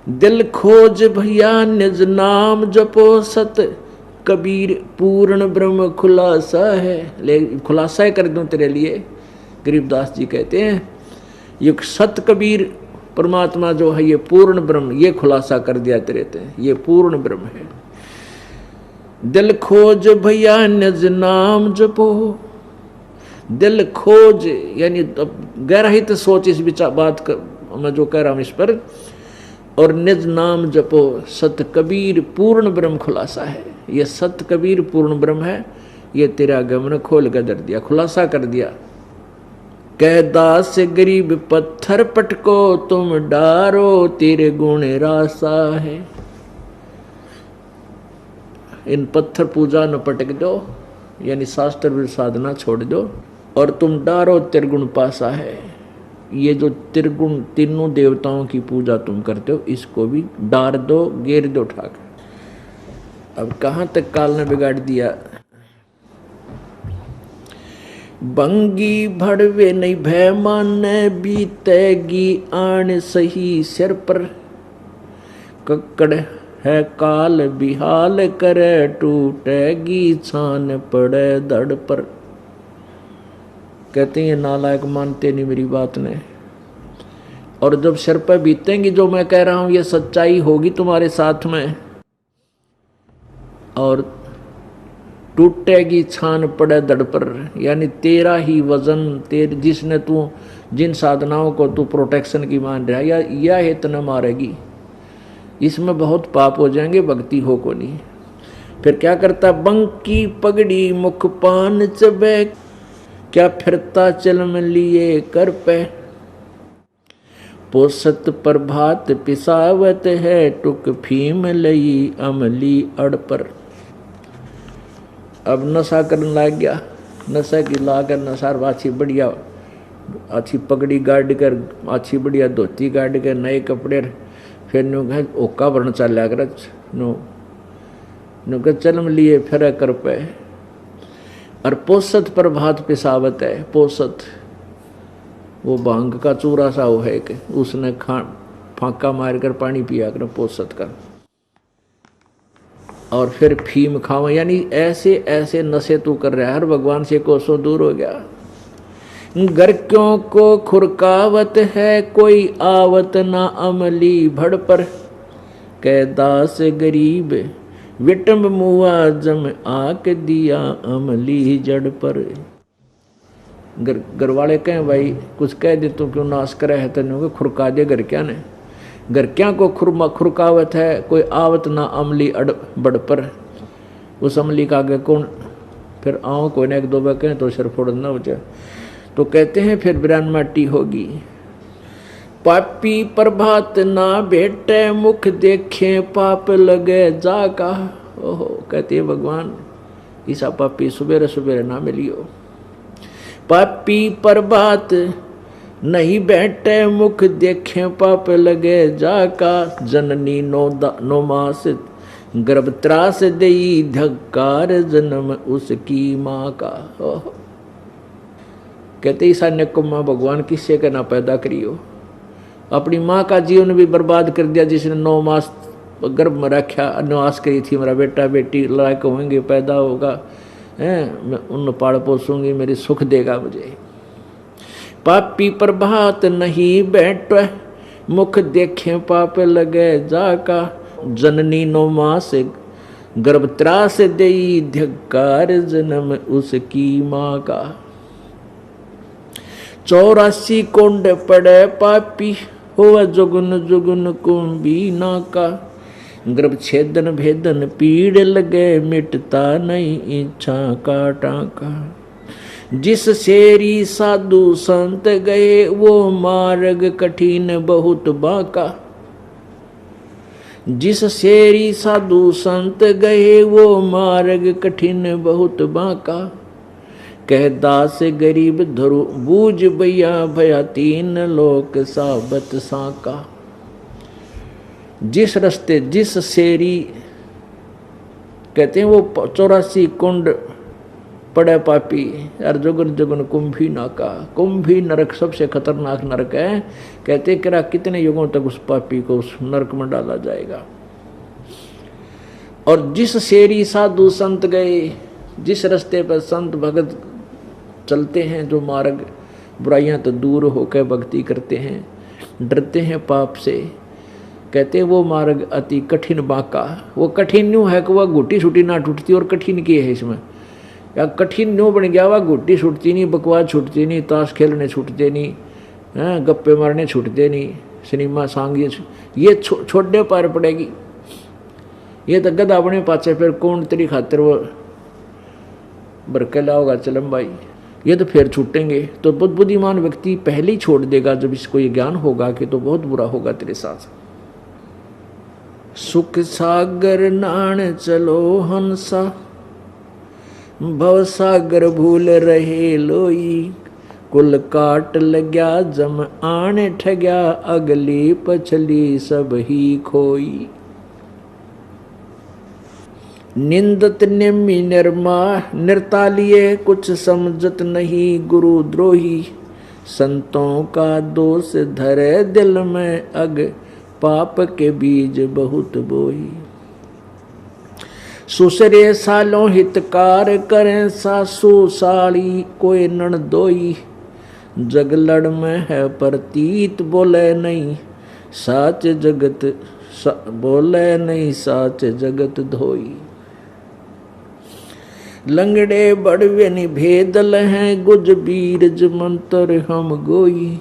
दिल खोज भैया निज नाम जपो सत कबीर पूर्ण ब्रह्म खुलासा है। ले खुलासा कर दूं तेरे लिए, गरीबदास जी कहते हैं ये सत कबीर परमात्मा जो है ये पूर्ण ब्रह्म, ये खुलासा कर दिया तेरे ते, ये पूर्ण ब्रह्म है। दिल खोज भैया निज नाम जपो, दिल खोज यानी गहराई से सोच इस विचार बात मैं जो कह रहा हूं इस पर, और निज नाम जपो सत कबीर पूर्ण ब्रह्म खुलासा है। ये सत कबीर पूर्ण ब्रह्म है, ये तेरा गमन खोल कर दर दिया, खुलासा कर दिया। कह दास गरीब पत्थर पटको तुम डारो तेरे गुण रासा है। इन पत्थर पूजा न पटक दो, यानी शास्त्र साधना छोड़ दो, और तुम डारो त्रिगुण पासा है। ये जो त्रिगुण तीनों देवताओं की पूजा तुम करते हो इसको भी डार दो, घेर दो ठाकर। अब कहां तक काल ने बिगाड़ दिया। बंगी भड़वे नहीं भय माने बीतेगी आन सही सिर पर, कक्कड़ है काल बिहाल करे टूटेगी छान पड़े धड़ पर। कहते हैं नालायक मानते नहीं मेरी बात ने, और जब सिर पर बीतेंगी जो मैं कह रहा हूं ये सच्चाई होगी तुम्हारे साथ में, और टूटेगी छान पड़े धड़ पर, यानी तेरा ही वजन तेरे जिसने तू जिन साधनाओं को तू प्रोटेक्शन की मान रहा है या इतना मारेगी, इसमें बहुत पाप हो जाएंगे, भक्ति हो को नहीं। फिर क्या करता, बंकी पगड़ी मुख पान चबे, क्या फिरता चल में लिए कर पे, पोसत प्रभात पिसावत है टुक फीम लई अमली अड़ पर। अब नशा करने लग गया, नशा की लाकर नशा अच्छी बढ़िया अच्छी पगड़ी गाड़ कर, अच्छी बढ़िया धोती गाड़ कर, नए कपड़े, फिर नु ओका भरन चल कर नु चलम लिए फिर कर पे। और पोसत प्रभात पिसावत है, पोसत वो भांग का चूरा सा वो है कि उसने फांका मार कर पानी पिया कर पोसत कर, और फिर फीम खावा, यानी ऐसे ऐसे नशे तू कर रहा है, हर भगवान से कोसों दूर हो गया। घर क्यों को खुरकावत है कोई आवत ना अमली भड़ पर, कह दास गरीब विटम्ब मुआजम आक दिया अमली जड़ पर। घर वाले कहें भाई कुछ कह दे तो क्यों नाश करे है, तेन खुरका दे घर क्या ने, घर क्या को खुरकावत है कोई आवत ना अमली अड़ बड़ पर। उस अमली का आगे कौन, फिर आओ कोई ने एक दो बार कहें तो सिर फोड़ना हो जाए, तो कहते हैं फिर बिरान माटी होगी। पापी प्रभात ना भेटे मुख देखे पाप लगे जाका। ओहो, कहते हैं भगवान ईसा पापी सुबेरे सुबेरे ना मिलियो। पापी प्रभात नहीं बैठे मुख देखे पाप लगे जाका, जननी नो मास गर्भ त्रास देई धक्कार जन्म उसकी माँ का। ओहो, कहते ईसा ने को माँ भगवान किससे का ना पैदा करियो, अपनी माँ का जीवन भी बर्बाद कर दिया जिसने 9 मास गर्भ में रखा, अनुवास करी थी मेरा बेटा बेटी लायक होंगे, पैदा होगा, मैं उन पाल पोसूंगी, मेरी सुख देगा मुझे। पापी प्रभात नहीं बैठे मुख देखे पाप लगे जाका, जननी 9 मास गर्भ त्रास देई धिक्कार जन्म उसकी माँ का। 84 कुंड पड़े पापी हुआ जुगन जुगन कुंभी नाका, गर्भ छेदन भेदन पीड़ लगे मिटता नहीं इच्छा का टाका। जिस शेरी साधु संत गए वो मार्ग कठिन बहुत बाका, जिस शेरी साधु संत गए वो मार्ग कठिन बहुत बाका। कह दास गरीब धरु बूझ भैया भया 3 लोक साबत साका। जिस रास्ते जिस शेरी कहते हैं वो 84 कुंड पड़े पापी। और जुगन जुगन कुंभी नाका, कुंभी नरक सबसे खतरनाक नरक है। कहते कि कितने युगों तक उस पापी को उस नरक में डाला जाएगा। और जिस शेरी साधु संत गए, जिस रास्ते पर संत भगत चलते हैं, जो मार्ग बुराइयां तो दूर होकर भक्ति करते हैं, डरते हैं पाप से, कहते वो मार्ग अति कठिन बाका। वो कठिन न्यू है कि वह घुटी छुटी ना टूटती, और कठिन की है इसमें या कठिन न्यू बन गया, वह घुटी छूटती नहीं, बकवास छूटती नहीं, ताश खेलने छूटते नहीं, गप्पे मारने छूटते नहीं, सिनेमा सांग ये छोड़ने पार पड़ेगी। ये तो गधा अपने पाचे फिर कौन तेरी खातिर वो बरकला होगा चलम भाई, ये तो फिर छूटेंगे। तो बहुत बुद्धिमान व्यक्ति पहले ही छोड़ देगा जब इसको ये ज्ञान होगा कि तो बहुत बुरा होगा तेरे साथ। सुख सागर नाण चलो हंसा, भव सागर भूल रहे लोई, कुल काट लग्या जम आने ठग्या, अगली पछली सब ही खोई। निंदत निम्मी निर्मा निर्तालिए, कुछ समझत नहीं गुरु द्रोही, संतों का दोष धरे दिल में, अग पाप के बीज बहुत बोई। सुसरे सालों हितकार करें, सासू साड़ी कोई नणदोई, जगलड़ में है प्रतीत बोले नहीं, साच जगत बोले नहीं, साच जगत धोई। लंगड़े बड़वे निभेदल हैं, गुज बीरज मंत्र हम गोई,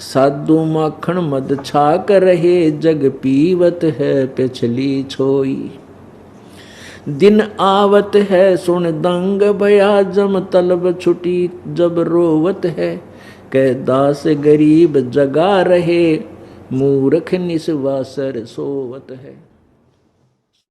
साधु माखन मद छाक रहे, जग पीवत है पिछली छोई। दिन आवत है सुन दंग भया, जम तलब छुटी जब रोवत है, कह दास गरीब जगा रहे, मूर्ख निस्वासर सोवत है।